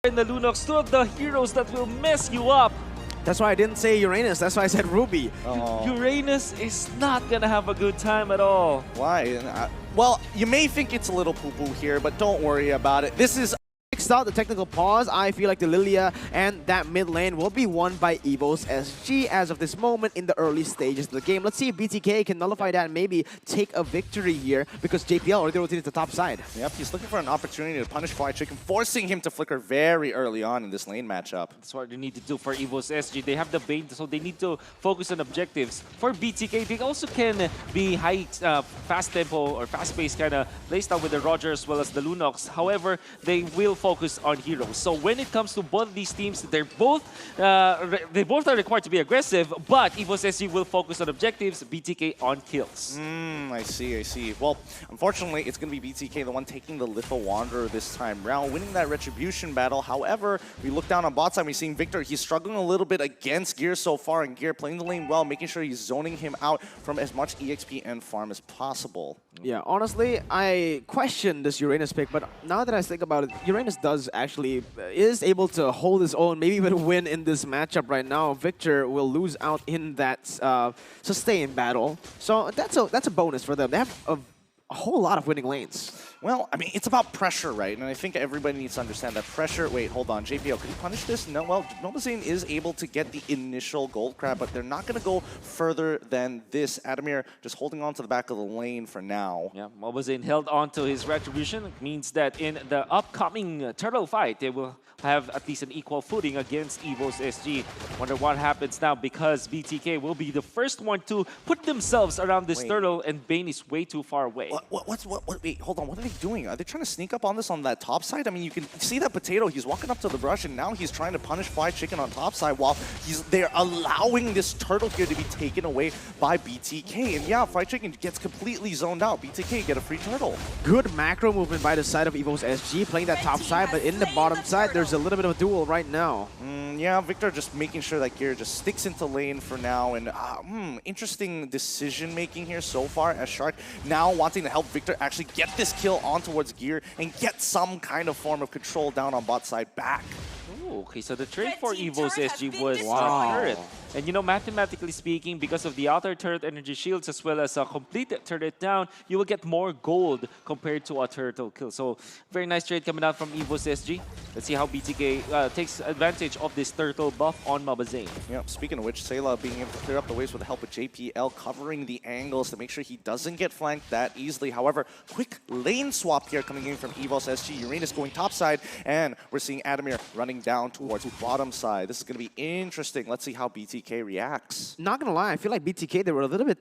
And the Lunox, two of the heroes that will mess you up. That's why I didn't say Uranus. That's why I said Ruby. Uranus is not gonna have a good time at all. Why? Well, you may think it's a little poo-poo here, but don't worry about it. This is Out the technical pause. I feel like the Lilia and that mid lane will be won by EVOS SG as of this moment in the early stages of the game. Let's see if BTK can nullify that and maybe take a victory here because JPL already rotated to the top side. Yep, he's looking for an opportunity to punish Fly Chicken, forcing him to flicker very early on in this lane matchup. That's what they need to do for EVOS SG. They have the Bane, so they need to focus on objectives. For BTK, they also can be high, fast tempo or fast-paced kind of playstyle with the Roger as well as the Lunox. However, they will focus on heroes. So when it comes to both of these teams, they both are required to be aggressive, but EVOS SG will focus on objectives, BTK on kills. I see. Well, unfortunately, it's going to be BTK, the one taking the Litho Wanderer this time round, winning that Retribution battle. However, we look down on bot side, we're seeing Victor. He's struggling a little bit against Gear so far, and Gear playing the lane well, making sure he's zoning him out from as much EXP and farm as possible. Yeah, honestly, I question this Uranus pick, but now that I think about it, Uranus is able to hold his own, maybe even win in this matchup right now. Victor will lose out in that sustain battle, so that's a bonus for them. They have a whole lot of winning lanes. Well, I mean, it's about pressure, right? And I think everybody needs to understand that pressure. Wait, hold on. JPL, can he punish this? No, well, Nobazane is able to get the initial gold crab, but they're not going to go further than this. Adamir just holding on to the back of the lane for now. Yeah, Nobazane held on to his Retribution. It means that in the upcoming turtle fight, they will have at least an equal footing against EVOS SG. Wonder what happens now, because BTK will be the first one to put themselves around this turtle, and Bane is way too far away. Wait, hold on. What are they doing? Are they trying to sneak up on this on that top side? I mean, you can see that Potato. He's walking up to the brush, and now he's trying to punish Fly Chicken on top side while they're allowing this turtle here to be taken away by BTK. And yeah, Fly Chicken gets completely zoned out. BTK get a free turtle. Good macro movement by the side of EVOS SG, playing that top side, but in the bottom side, there's a little bit of a duel right now. Yeah, Victor just making sure that Gear just sticks into lane for now, and interesting decision-making here so far as Shark now wanting to help Victor actually get this kill on towards Gear and get some kind of form of control down on bot side back. Okay, so the trade for EVOS SG was turret. And you know, mathematically speaking, because of the outer turret energy shields as well as a complete turret down, you will get more gold compared to a turtle kill. So very nice trade coming out from EVOS SG. Let's see how BTK takes advantage of this turtle buff on Nobazane. Yep, speaking of which, Sayla being able to clear up the waves with the help of JPL, covering the angles to make sure he doesn't get flanked that easily. However, quick lane swap here coming in from EVOS SG. Uranus going top side, and we're seeing Adamir running down towards bottom side. This is going to be interesting. Let's see how BTK reacts. Not gonna lie, I feel like BTK, they were a little bit,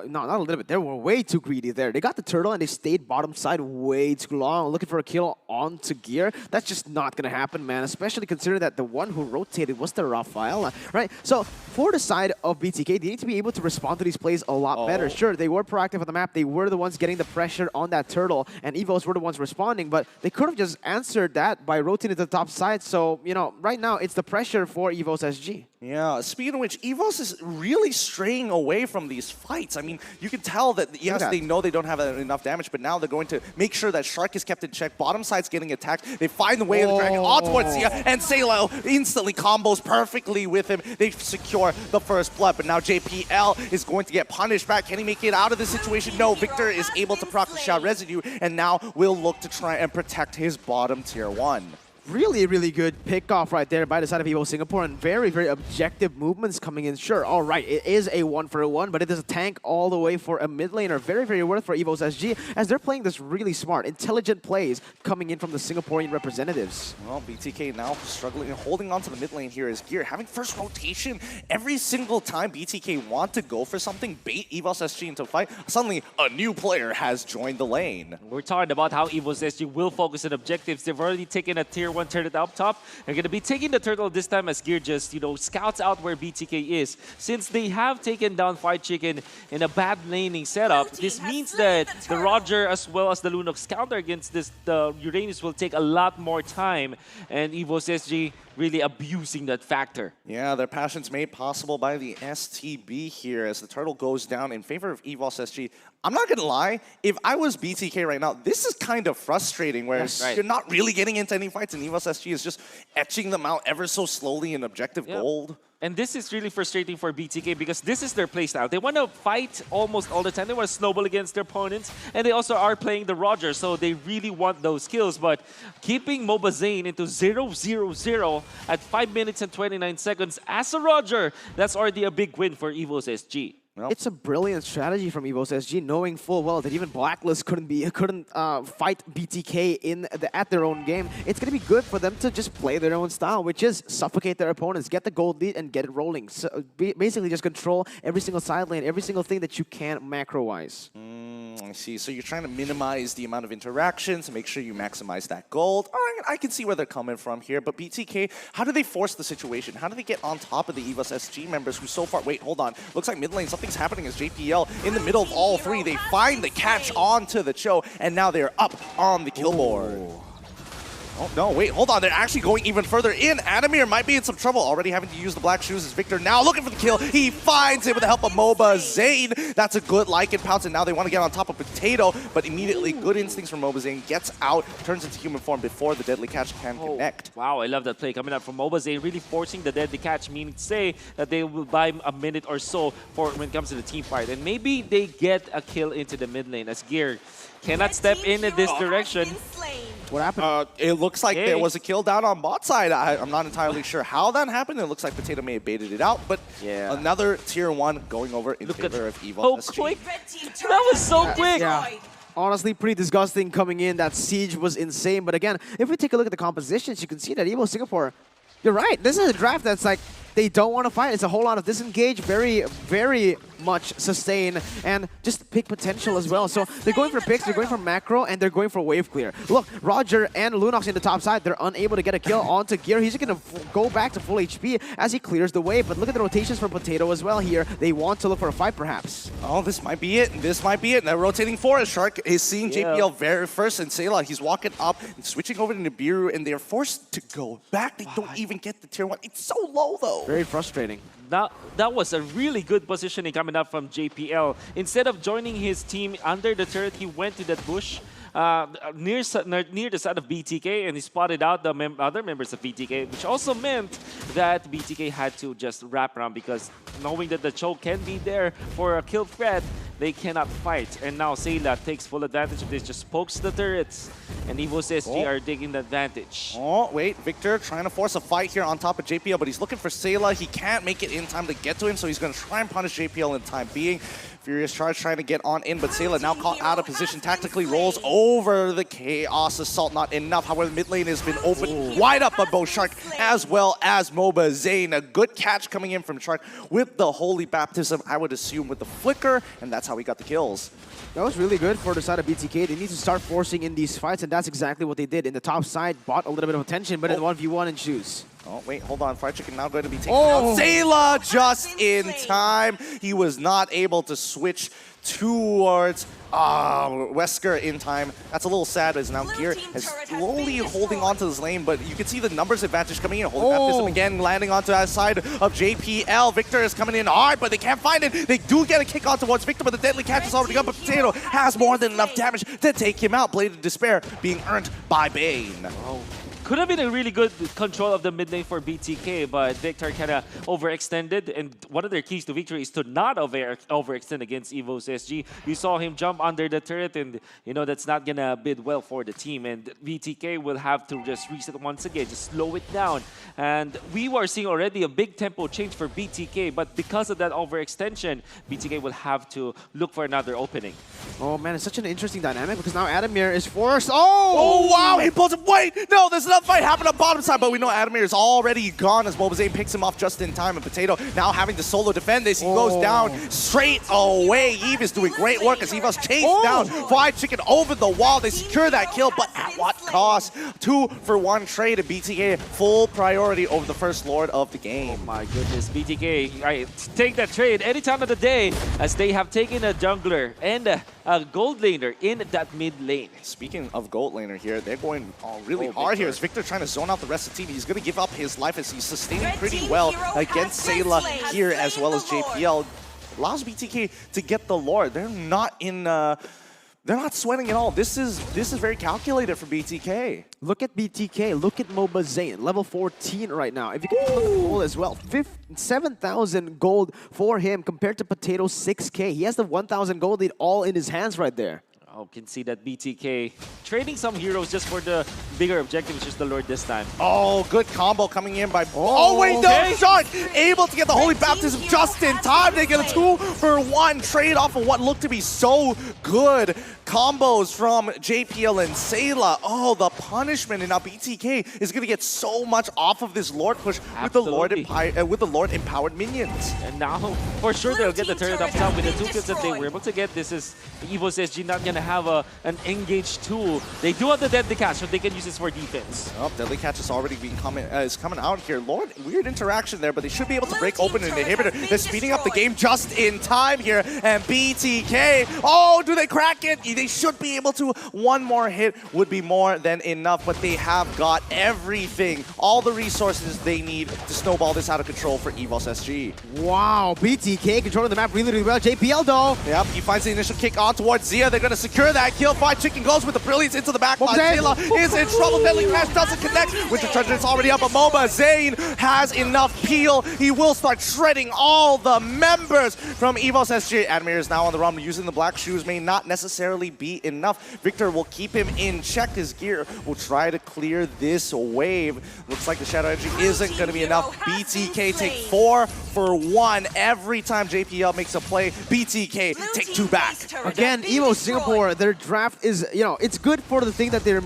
not a little bit, they were way too greedy there. They got the turtle and they stayed bottom side way too long, looking for a kill onto Gear. That's just not gonna happen, man, especially considering that the one who rotated was the Raphael, right? So for the side of BTK, they need to be able to respond to these plays a lot better. Sure, they were proactive on the map, they were the ones getting the pressure on that turtle, and EVOS were the ones responding, but they could have just answered that by rotating to the top side. So, you know, right now it's the pressure for EVOS SG. Yeah, speaking of which, EVOS is really straying away from these fights. I mean, you can tell that, yes, they know they don't have enough damage, but now they're going to make sure that Shark is kept in check. Bottom side's getting attacked. They find the way of the dragon all towards Sia, and Sayla instantly combos perfectly with him. They secure the first blood, but now JPL is going to get punished back. Can he make it out of this situation? No, Victor is able to proc the shot residue, and now will look to try and protect his bottom tier 1. Really, really good pick-off right there by the side of EVO Singapore, and very, very objective movements coming in. Sure, all right, it is a 1-for-1, but it is a tank all the way for a mid laner. Very, very worth for EVO's SG, as they're playing this really smart, intelligent plays coming in from the Singaporean representatives. Well, BTK now struggling and holding on to the mid lane here is Gear. Having first rotation every single time BTK want to go for something, bait EVO's SG into a fight, suddenly a new player has joined the lane. We're talking about how EVO's SG will focus on objectives. They've already taken a tier 1 turret up top. They're going to be taking the turtle this time as Gear just, you know, scouts out where BTK is. Since they have taken down Fly Chicken in a bad laning setup, this means that the Roger as well as the Lunox counter against this, the Uranus will take a lot more time, and EVOS SG really abusing that factor. Yeah, their passion's made possible by the STB here as the turtle goes down in favor of EVOS SG. I'm not gonna lie, if I was BTK right now, this is kind of frustrating where you're not really getting into any fights and EVOS SG is just etching them out ever so slowly in objective gold. And this is really frustrating for BTK because this is their playstyle. They want to fight almost all the time. They want to snowball against their opponents. And they also are playing the Roger, so they really want those kills. But keeping MOBA Zane into 0-0-0 at 5 minutes and 29 seconds as a Roger, that's already a big win for EVOS SG. It's a brilliant strategy from EVOS SG, knowing full well that even Blacklist couldn't fight BTK at their own game. It's going to be good for them to just play their own style, which is suffocate their opponents, get the gold lead, and get it rolling. So basically, just control every single side lane, every single thing that you can macro-wise. I see. So you're trying to minimize the amount of interactions and make sure you maximize that gold. All right, I can see where they're coming from here. But BTK, how do they force the situation? How do they get on top of the EVOS SG members who so far... Wait, hold on. Looks like mid lane, something's happening as JPL in the middle of all three. They find the catch onto the Cho, and now they're up on the kill board. Oh, no, wait, hold on. They're actually going even further in. Adamir might be in some trouble. Already having to use the black shoes as Victor now looking for the kill. He finds it with the help of MOBA Zane. That's a good Lycan pounce, and now they want to get on top of Potato, but immediately good instincts from MOBA Zane. Gets out, turns into human form before the deadly catch can connect. Wow, I love that play coming up from MOBA Zane, really forcing the deadly catch, meaning to say that they will buy a minute or so for when it comes to the team fight. And maybe they get a kill into the mid lane as Gear cannot step in this direction. What happened? It looks like there was a kill down on bot side. I'm not entirely sure how that happened. It looks like Potato may have baited it out, but another tier 1 going over in favor of EVOS SG. Quick. That was so quick! Yeah. Honestly, pretty disgusting coming in. That siege was insane. But again, if we take a look at the compositions, you can see that EVO Singapore, you're right. This is a draft that's like, they don't want to fight. It's a whole lot of disengage, very, very much sustain, and just pick potential as well. So they're going for picks, they're going for macro, and they're going for wave clear. Look, Roger and Lunox in the top side, they're unable to get a kill onto Gear. He's going to go back to full HP as he clears the wave. But look at the rotations from Potato as well here. They want to look for a fight, perhaps. Oh, this might be it. This might be it. They're rotating forest. Shark is seeing JPL very first, and Sayla, he's walking up and switching over to Nibiru, and they're forced to go back. They don't even get the tier 1. It's so low, though. Very frustrating. That was a really good positioning coming up from JPL. Instead of joining his team under the turret, he went to that bush near the side of BTK, and he spotted out the other members of BTK, which also meant that BTK had to just wrap around because knowing that the choke can be there for a kill threat, they cannot fight. And now Sayla takes full advantage of this, just pokes the turrets, and EVOS SG are taking the advantage. Oh, wait, Victor trying to force a fight here on top of JPL, but he's looking for Sayla. He can't make it in time to get to him, so he's going to try and punish JPL in time being. Furious Charge trying to get on in, but Sayla now caught out of position, tactically rolls over the Chaos Assault, not enough. However, mid lane has been open wide up by both Shark as well as MOBA Zane. A good catch coming in from Shark with the Holy Baptism, I would assume with the Flicker, and that's how we got the kills. That was really good for the side of BTK. They need to start forcing in these fights, and that's exactly what they did. In the top side, bought a little bit of attention, but in 1v1 and choose. Oh, wait, hold on. Fried Chicken now going to be taken out. Sayla just in time. He was not able to switch towards Wesker in time. That's a little sad as now Gear is slowly holding onto this lane, but you can see the numbers advantage coming in. Holy Baptism again landing onto that side of JPL. Victor is coming in hard, but they can't find it. They do get a kick on towards Victor, but the deadly catch is already up, but Potato has more than enough damage to take him out. Blade of Despair being earned by Bane. Could have been a really good control of the mid lane for BTK, but Victor kind of overextended, and one of their keys to victory is to not overextend against EVOS SG. You saw him jump under the turret, and you know that's not gonna bid well for the team, and BTK will have to just reset once again, just slow it down. And we were seeing already a big tempo change for BTK, but because of that overextension, BTK will have to look for another opening. Oh man, it's such an interesting dynamic because now Adamir is forced. Oh wow, he pulls him. Wait, no, there's another fight happening on bottom side, but we know Adamir is already gone as MOBA Zane picks him off just in time, and Potato now having to solo defend this. He goes down straight away. Eve is doing great work as EVOS chased down Fried Chicken over the wall. They secure that kill, but at what cost? 2-for-1 trade, and BTK full priority over the first Lord of the game. Oh my goodness, BTK, right, take that trade any time of the day as they have taken a jungler and a gold laner in that mid lane. Speaking of gold laner here, they're going really hard here as Victor trying to zone out the rest of the team. He's going to give up his life as he's sustaining pretty well against Sayla here as well as JPL. allows BTK to get the Lord. They're not in. They're not sweating at all. This is very calculated for BTK. Look at BTK. Look at Moba Zayn, level 14 right now. If you can look at the gold as well, 7,000 gold for him compared to Potato 6K. He has the 1,000 gold lead all in his hands right there. Oh, can see that BTK trading some heroes just for the bigger objective, which is the Lord this time. Oh, good combo coming in by... Oh, wait, no! Shark able to get the Holy Baptism just in time. They get a 2-for-1 trade off of what looked to be so good combos from JPL and Sayla. Oh, the punishment, and now BTK is going to get so much off of this Lord push with the Lord empowered minions. And now, for sure, they'll get the turret up top with the 2 kills that they were able to get. This is EVOS SG not going to have an engaged tool. They do have the Deadly Catch, so they can use this for defense. Oh, Deadly Catch is already coming out here. Lord, weird interaction there, but they should be able to break open an inhibitor. They're speeding up the game just in time here, and BTK, oh, do they crack it? They should be able to. One more hit would be more than enough, but they have got everything, all the resources they need to snowball this out of control for EVOS SG. Wow, BTK controlling the map really, really well. JPL though. Yep, he finds the initial kick on towards Zia. They're going to secure that kill. Fried Chicken goes with the brilliance into the back line. Sayla is in trouble. Deadly Catch doesn't connect. Winter Treasure is already up, but Moba Zayn has enough peel. He will start shredding all the members from EVOS SG. Admir is now on the run. Using the black shoes may not necessarily be enough. Victor will keep him in check. His gear will try to clear this wave. Looks like the Shadow Energy isn't going to be enough. BTK take 4-for-1 every time JPL makes a play. BTK take 2 back. Again, EVO Singapore, their draft is, it's good for the thing that they're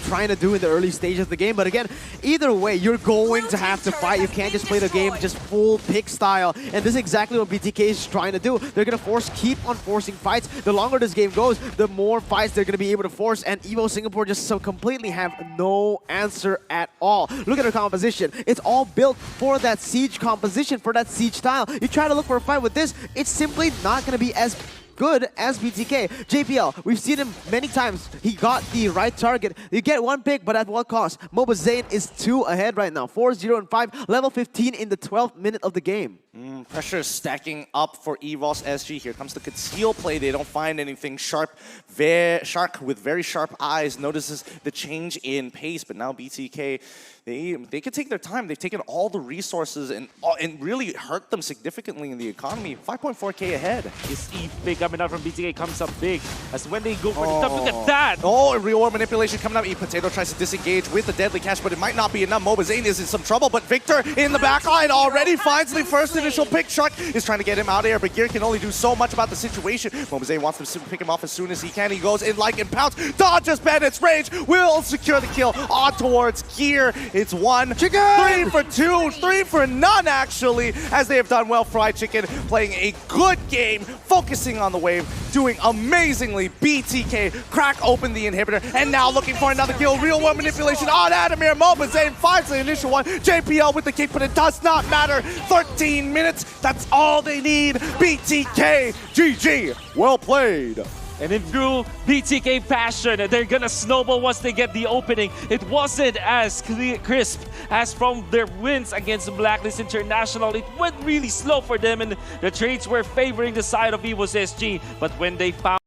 trying to do in the early stage of the game. But again, either way, you're going to have to fight. You can't just play the game just full pick style. And this is exactly what BTK is trying to do. They're going to keep on forcing fights. The longer this game goes, the more fights they're going to be able to force. And EVO Singapore just so completely have no answer at all. Look at their composition. It's all built for that siege composition, for that siege style. You try to look for a fight with this, it's simply not going to be as good as BTK. JPL, we've seen him many times. He got the right target. You get 1 pick, but at what cost? Moba Zayn is 2 ahead right now. 4-0-5, level 15 in the 12th minute of the game. Pressure is stacking up for EVOS SG. Here comes the conceal play. They don't find anything sharp. Shark with very sharp eyes notices the change in pace, but now BTK, they can take their time. They've taken all the resources and really hurt them significantly in the economy. 5.4K ahead. This Eve pick coming out from BTK comes up big as when they go for the top. Look at that! Oh, and real manipulation coming up. Potato tries to disengage with the Deadly Catch, but it might not be enough. Moba Zayn is in some trouble, but Victor in the backline already finds the first initial pick. Shark is trying to get him out of here, but Gear can only do so much about the situation. Moba Zayn wants to pick him off as soon as he can. He goes in like and pounce, dodges Bandit's rage, will secure the kill on towards Gear. It's 1, 3 for 2, 3 for none actually, as they have done well. Fried Chicken playing a good game, focusing on the wave, doing amazingly. BTK crack open the inhibitor, and now looking for another kill. Real world manipulation on Adamir. Moba Zayn finds the initial one. JPL with the kick, but it does not matter. 13 minutes, that's all they need. BTK, GG, well played. And in true BTK passion, they're gonna snowball once they get the opening. It wasn't as crisp as from their wins against Blacklist International. It went really slow for them, and the trades were favoring the side of EVOS SG. But when they found